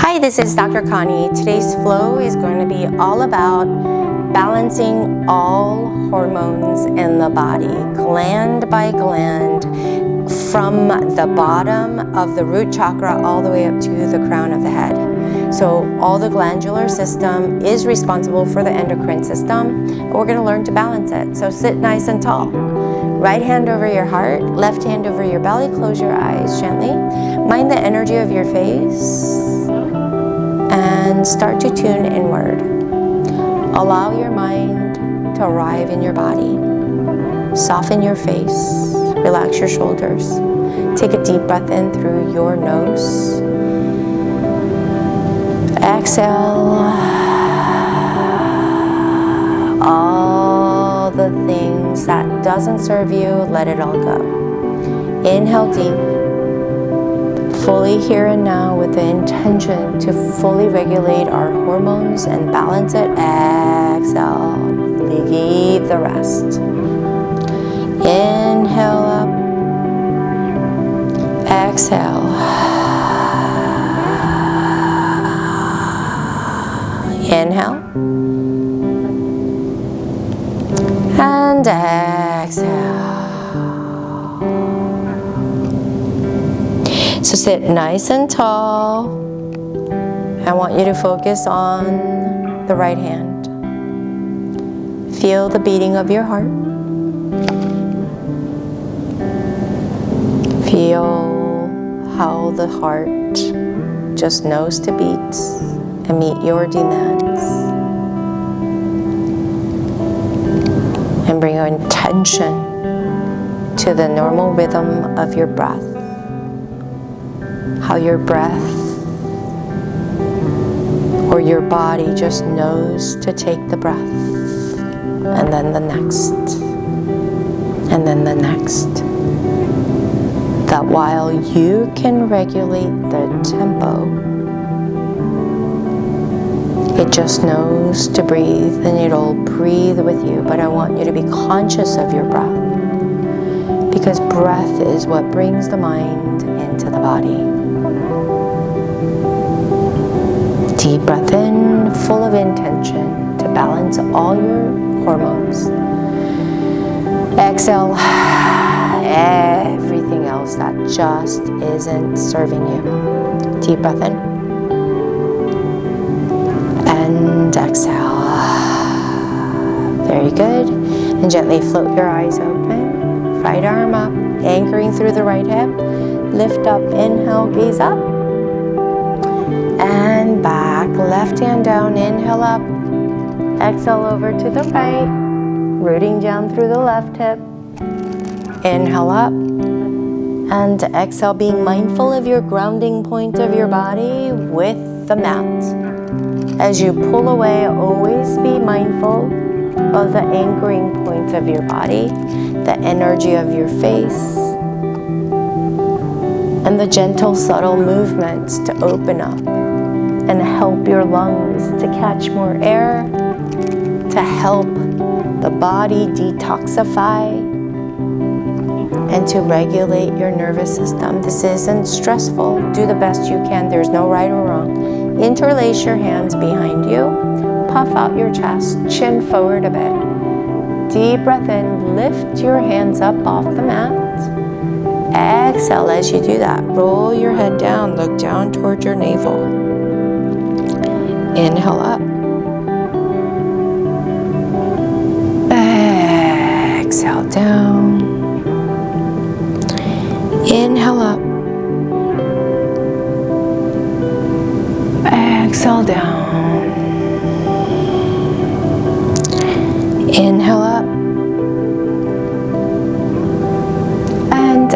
Hi, this is Dr. Connie. Today's flow is going to be all about balancing all hormones in the body, gland by gland, from the bottom of the root chakra all the way up to the crown of the head. So all the glandular system is responsible for the endocrine system, but we're going to learn to balance it. So sit nice and tall. Right hand over your heart, left hand over your belly, close your eyes gently. Mind the energy of your face and start to tune inward. Allow your mind to arrive in your body. Soften your face, relax your shoulders. Take a deep breath in through your nose. Exhale. All the things that doesn't serve you, let it all go. Inhale deep, fully here and now with the intention to fully regulate our hormones and balance it. Exhale, leave the rest. Inhale up, exhale. Inhale. And exhale. So sit nice and tall. I want you to focus on the right hand. Feel the beating of your heart. Feel how the heart just knows to beat and meet your demands. And bring your intention to the normal rhythm of your breath. How your breath or your body just knows to take the breath, and then the next, and then the next. That while you can regulate the tempo, it just knows to breathe, and it'll breathe with you. But I want you to be conscious of your breath, because breath is what brings the mind into the body. Deep breath in, full of intention to balance all your hormones. Exhale everything else that just isn't serving you. Deep breath in. And exhale. Very good. And gently float your eyes open. Right arm up, anchoring through the right hip. Lift up, inhale, gaze up. And back, left hand down, inhale up. Exhale over to the right, rooting down through the left hip. Inhale up. And exhale, being mindful of your grounding point of your body with the mat. As you pull away, always be mindful of the anchoring point of your body, the energy of your face, and the gentle, subtle movements to open up and help your lungs to catch more air, to help the body detoxify, and to regulate your nervous system. This isn't stressful. Do the best you can. There's no right or wrong. Interlace your hands behind you. Puff out your chest. Chin forward a bit. Deep breath in. Lift your hands up off the mat. Exhale as you do that. Roll your head down. Look down toward your navel. Inhale up. Exhale down. Inhale up. Exhale down. Inhale up. And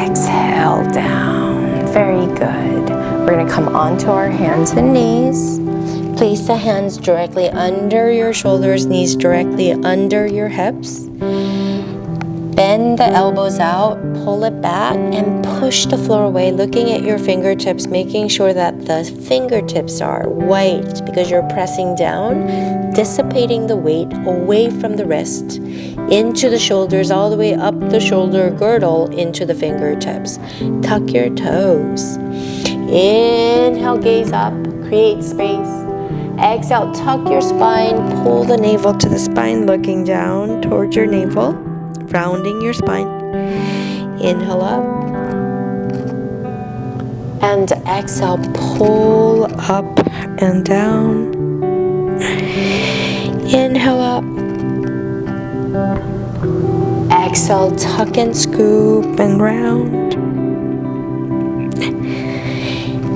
exhale down. Very good. We're going to come onto our hands and knees. Place the hands directly under your shoulders, knees directly under your hips. Bend the elbows out, pull it back, and push the floor away, looking at your fingertips, making sure that the fingertips are white because you're pressing down, dissipating the weight away from the wrist, into the shoulders, all the way up the shoulder girdle, into the fingertips. Tuck your toes. Inhale, gaze up, create space. Exhale, tuck your spine, pull the navel to the spine, looking down towards your navel, rounding your spine. Inhale up. And exhale, pull up and down. Inhale up. Exhale, tuck and scoop and round.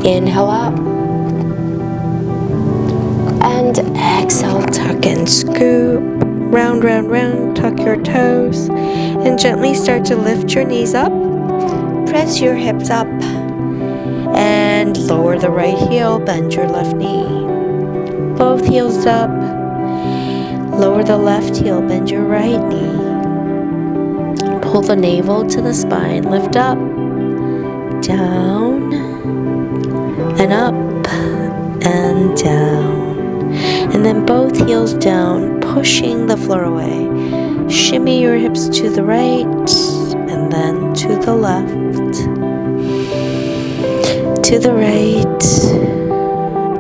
Inhale up. And exhale, tuck and scoop. Round, round, round. Tuck your toes. And gently start to lift your knees up. Press your hips up. And lower the right heel, bend your left knee. Both heels up. Lower the left heel, bend your right knee. Pull the navel to the spine, lift up, down, and up, and down. And then both heels down, pushing the floor away. Shimmy your hips to the right, and then to the left. To the right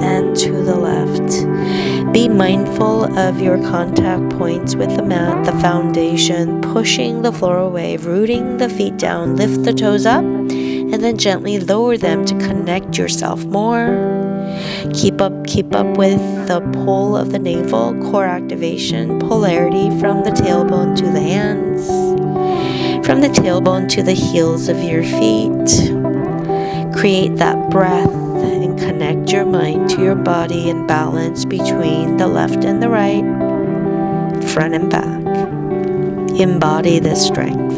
and to the left. Be mindful of your contact points with the mat, the foundation, pushing the floor away, rooting the feet down, lift the toes up, and then gently lower them to connect yourself more. Keep up with the pull of the navel, core activation, polarity from the tailbone to the hands, from the tailbone to the heels of your feet. Create that breath and connect your mind to your body and balance between the left and the right, front and back. Embody this strength.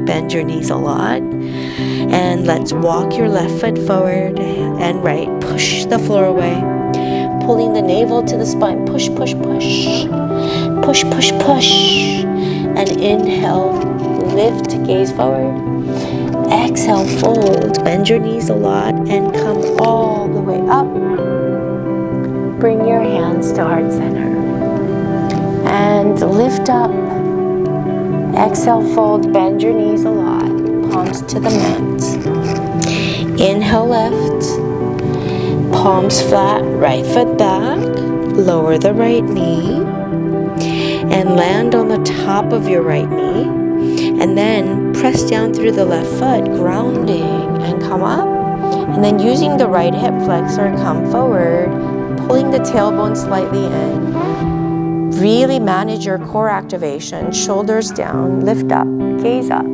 Bend your knees a lot. And let's walk your left foot forward and right. Push the floor away. Pulling the navel to the spine. Push, push, push. Push, push, push. And inhale. Lift, gaze forward. Exhale, fold, bend your knees a lot and come all the way up. Bring your hands to heart center. And lift up. Exhale, fold, bend your knees a lot. Palms to the mat. Inhale, left. Palms flat, right foot back. Lower the right knee. And land on the top of your right knee. And then press down through the left foot, grounding, and come up. And then using the right hip flexor, come forward, pulling the tailbone slightly in. Really manage your core activation, shoulders down, lift up, gaze up.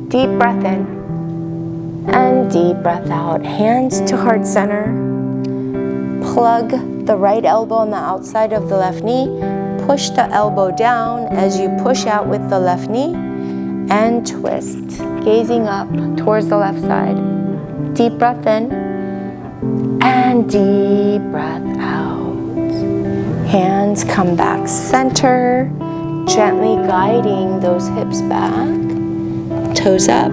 Deep breath in and deep breath out. Hands to heart center. Plug the right elbow on the outside of the left knee. Push the elbow down as you push out with the left knee. And twist, gazing up towards the left side. Deep breath in and deep breath out. Hands come back center, gently guiding those hips back. Toes up,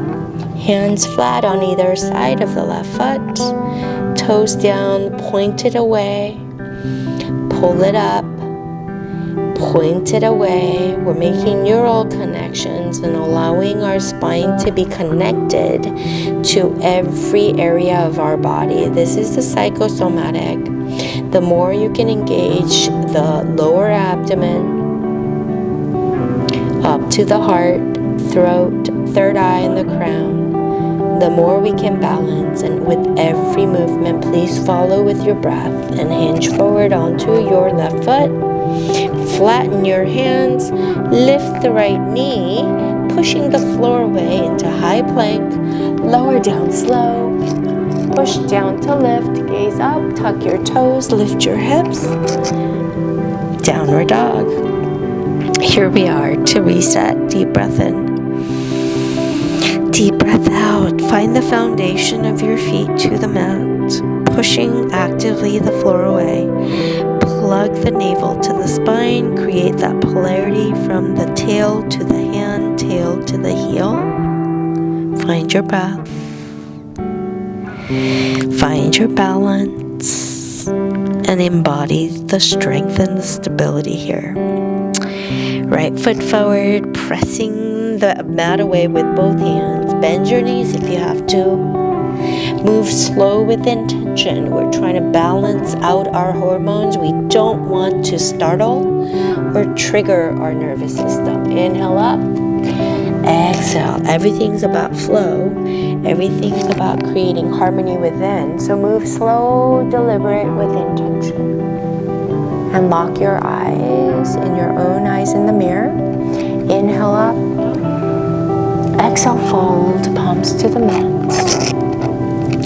hands flat on either side of the left foot. Toes down, pointed away. Pull it up. Point it away. We're making neural connections and allowing our spine to be connected to every area of our body. This is the psychosomatic. The more you can engage the lower abdomen, up to the heart, throat, third eye, and the crown, the more we can balance. And with every movement, please follow with your breath and hinge forward onto your left foot. Flatten your hands, lift the right knee, pushing the floor away into high plank, lower down slow, push down to lift, gaze up, tuck your toes, lift your hips, downward dog. Here we are to reset, deep breath in, deep breath out, find the foundation of your feet to the mat, pushing actively the floor away. Plug the navel to the spine, create that polarity from the tail to the hand, tail to the heel. Find your breath. Find your balance and embody the strength and the stability here. Right foot forward, pressing the mat away with both hands. Bend your knees if you have to. Move slow with intention. We're trying to balance out our hormones. We don't want to startle or trigger our nervous system. Inhale up, exhale. Everything's about flow. Everything's about creating harmony within. So move slow, deliberate with intention. And lock your eyes in your own eyes in the mirror. Inhale up, exhale, fold, palms to the mat.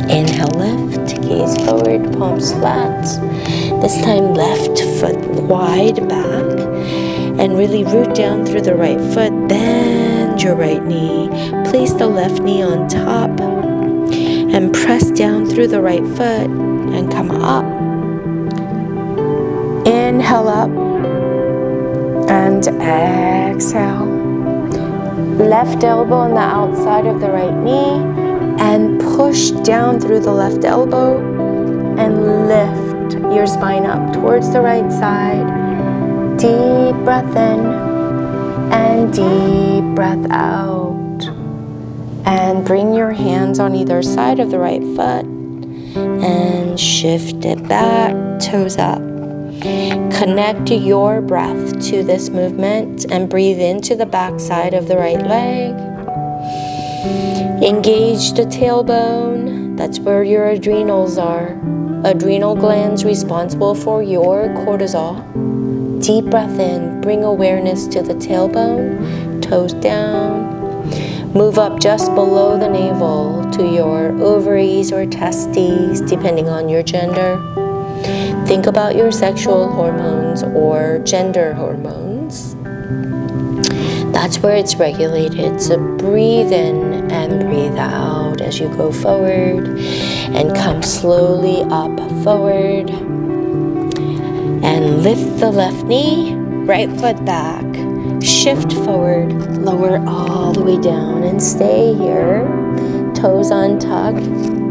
Inhale, lift, gaze forward, palms flat. This time left foot wide back. And really root down through the right foot. Bend your right knee. Place the left knee on top. And press down through the right foot. And come up. Inhale up. And exhale. Left elbow on the outside of the right knee. And push down through the left elbow and lift your spine up towards the right side. Deep breath in and deep breath out. And bring your hands on either side of the right foot and shift it back, toes up. Connect your breath to this movement and breathe into the back side of the right leg. Engage the tailbone. That's where your adrenals are. Adrenal glands responsible for your cortisol. Deep breath in. Bring awareness to the tailbone. Toes down. Move up just below the navel to your ovaries or testes, depending on your gender. Think about your sexual hormones or gender hormones. That's where it's regulated. So breathe in and breathe out as you go forward and come slowly up forward. And lift the left knee, right foot back. Shift forward, lower all the way down and stay here. Toes untucked,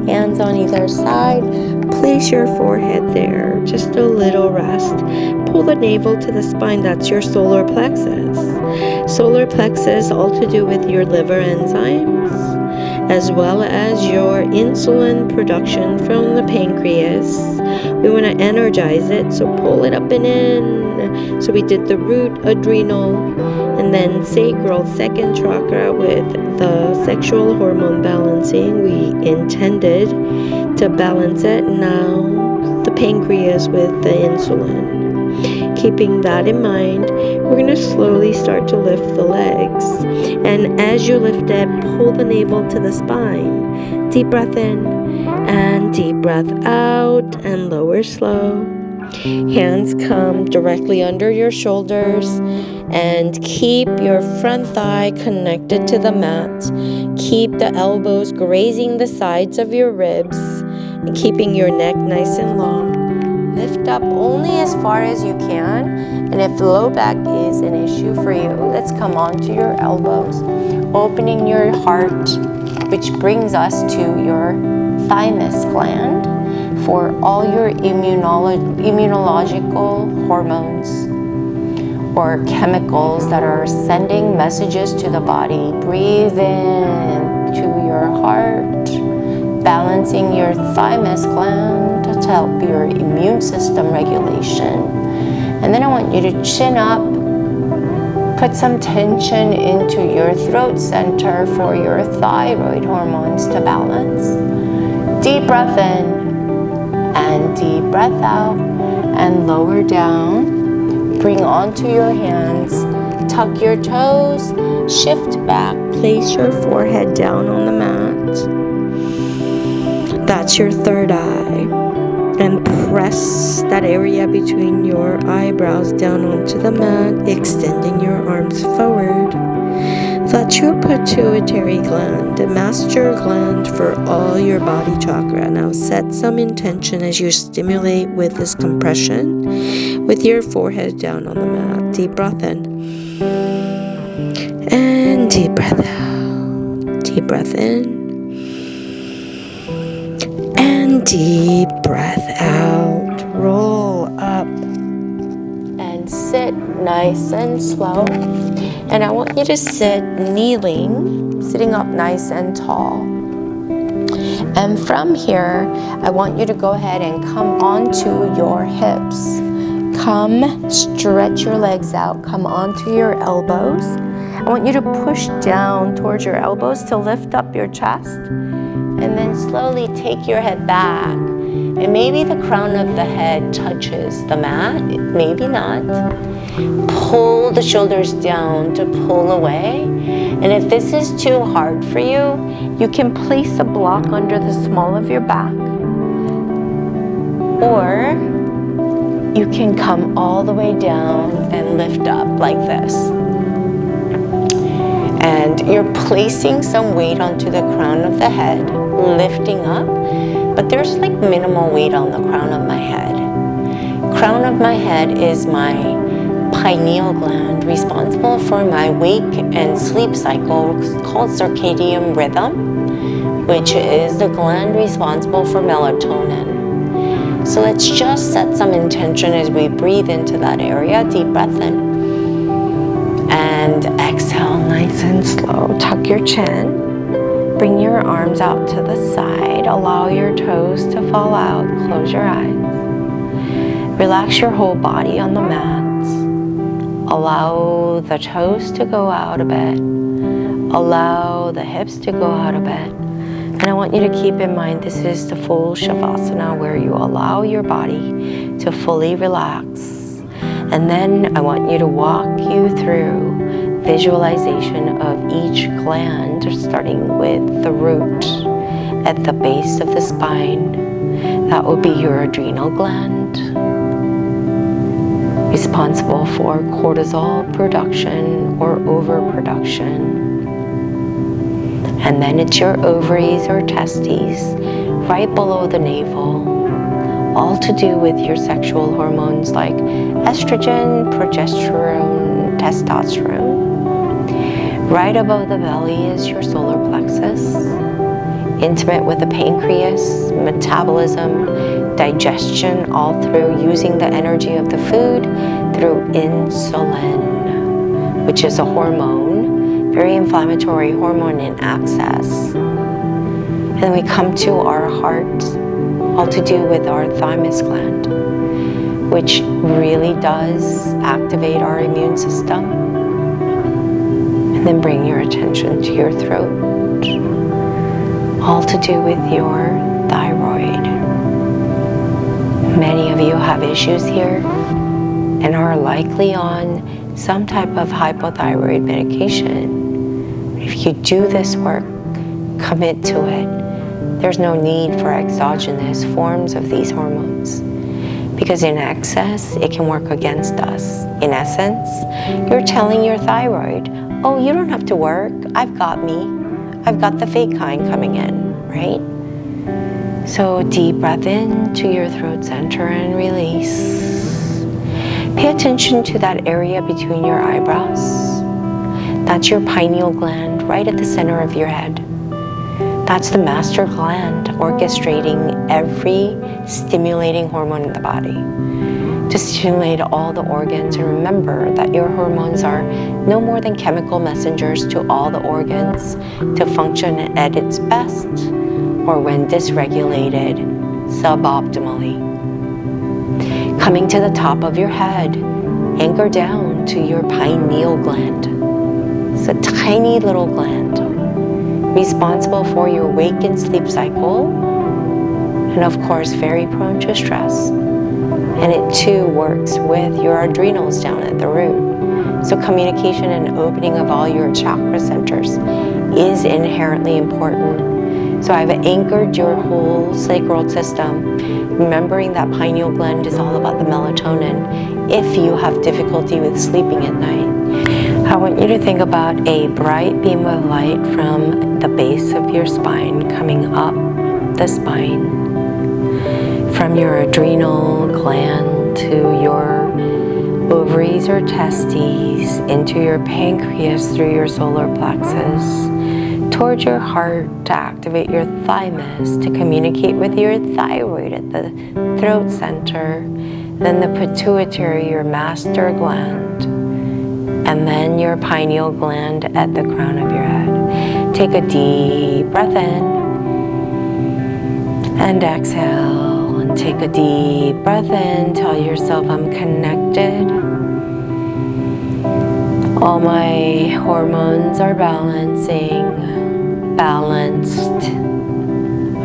hands on either side. Place your forehead there, just a little rest. Pull the navel to the spine, that's your solar plexus. Solar plexus, all to do with your liver enzymes, as well as your insulin production from the pancreas. We want to energize it, so pull it up and in. So we did the root, adrenal, and then sacral, second chakra with the sexual hormone balancing. We intended to balance it. Now the pancreas with the insulin. Keeping that in mind, we're going to slowly start to lift the legs. And as you lift it, pull the navel to the spine. Deep breath in and deep breath out and lower slow. Hands come directly under your shoulders and keep your front thigh connected to the mat. Keep the elbows grazing the sides of your ribs and keeping your neck nice and long. Lift up only as far as you can, and if the low back is an issue for you, let's come onto your elbows, opening your heart, which brings us to your thymus gland for all your immunological hormones or chemicals that are sending messages to the body. Breathe in to your heart, balancing your thymus gland to help your immune system regulation. And then I want you to chin up, put some tension into your throat center for your thyroid hormones to balance. Deep breath in and deep breath out and lower down. Bring onto your hands, tuck your toes, shift back, place your forehead down on the mat. That's your third eye. And press that area between your eyebrows down onto the mat, extending your arms forward. That's your pituitary gland, a master gland for all your body chakra. Now set some intention as you stimulate with this compression with your forehead down on the mat. Deep breath in. And deep breath out. Deep breath in. And deep breath out. Roll up and sit nice and slow. And I want you to sit kneeling, sitting up nice and tall. And from here, I want you to go ahead and come onto your hips. Come, stretch your legs out, come onto your elbows. I want you to push down towards your elbows to lift up your chest. And then slowly take your head back. And maybe the crown of the head touches the mat, maybe not. Pull the shoulders down to pull away. And if this is too hard for you, you can place a block under the small of your back. Or you can come all the way down and lift up like this. And you're placing some weight onto the crown of the head, lifting up, but there's like minimal weight on the crown of my head. Crown of my head is my pineal gland, responsible for my wake and sleep cycle called circadian rhythm, which is the gland responsible for melatonin. So let's just set some intention as we breathe into that area. Deep breath in. And exhale nice and slow. Tuck your chin. Bring your arms out to the side. Allow your toes to fall out. Close your eyes. Relax your whole body on the mat. Allow the toes to go out a bit. Allow the hips to go out a bit. And I want you to keep in mind this is the full Shivasana where you allow your body to fully relax. And then I want you to walk you through visualization of each gland, starting with the root at the base of the spine. That would be your adrenal gland, responsible for cortisol production or overproduction. And then it's your ovaries or testes, right below the navel, all to do with your sexual hormones like estrogen, progesterone, testosterone. Right above the belly is your solar plexus, intimate with the pancreas, metabolism, digestion, all through using the energy of the food through insulin, which is a hormone, very inflammatory hormone in excess. And then we come to our heart, all to do with our thymus gland, which really does activate our immune system. And then bring your attention to your throat, all to do with your thyroid. Many of you have issues here and are likely on some type of hypothyroid medication. If you do this work, commit to it. There's no need for exogenous forms of these hormones, because in excess, it can work against us. In essence, you're telling your thyroid, oh, you don't have to work. I've got me. I've got the fake kind coming in, right? So deep breath in to your throat center and release. Pay attention to that area between your eyebrows. That's your pineal gland right at the center of your head. That's the master gland orchestrating every stimulating hormone in the body to stimulate all the organs. And remember that your hormones are no more than chemical messengers to all the organs to function at its best, or when dysregulated, suboptimally. Coming to the top of your head, anchor down to your pineal gland. It's a tiny little gland, responsible for your wake and sleep cycle, and of course very prone to stress. And it too works with your adrenals down at the root. So communication and opening of all your chakra centers is inherently important. So I've anchored your whole sacral system, remembering that pineal gland is all about the melatonin. If you have difficulty with sleeping at night, I want you to think about a bright beam of light from the base of your spine coming up the spine, from your adrenal gland to your ovaries or testes, into your pancreas through your solar plexus, towards your heart to activate your thymus, to communicate with your thyroid at the throat center, then the pituitary, your master gland, and then your pineal gland at the crown of your head. Take a deep breath in. And exhale and take a deep breath in. Tell yourself I'm connected. All my hormones are balanced.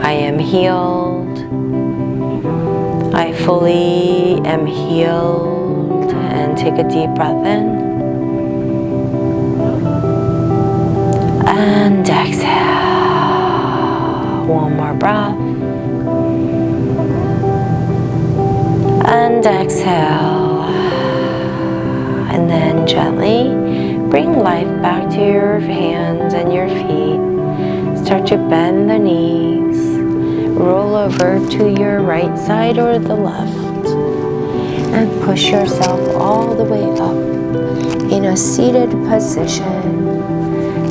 I am healed. I fully am healed. And take a deep breath in. And exhale. One more breath. And exhale. And then gently bring life back to your hands and your feet. Start to bend the knees. Roll over to your right side or the left. And push yourself all the way up in a seated position.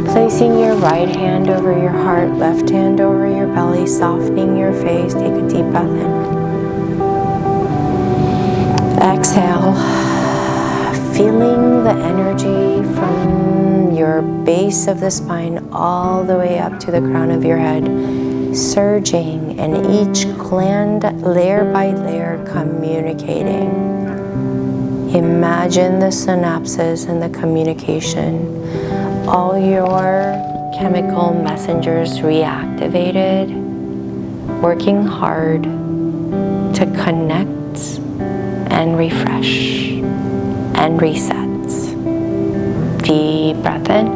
Placing your right hand over your heart, left hand over your belly, softening your face. Take a deep breath in. Exhale, feeling the energy from your base of the spine all the way up to the crown of your head, surging, and each gland layer by layer communicating. Imagine the synapses and the communication. All your chemical messengers reactivated, working hard to connect and refresh and reset. Deep breath in.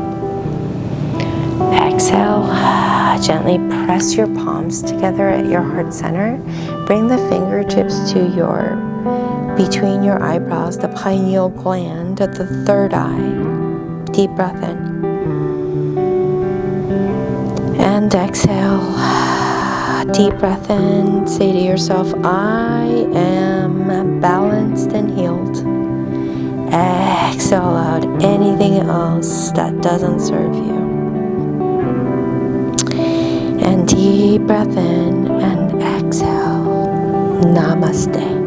Exhale. Gently press your palms together at your heart center. Bring the fingertips to between your eyebrows, the pineal gland at the third eye. Deep breath in. And exhale. Deep breath in. Say to yourself, I am balanced and healed. Exhale out anything else that doesn't serve you. And deep breath in and exhale. Namaste.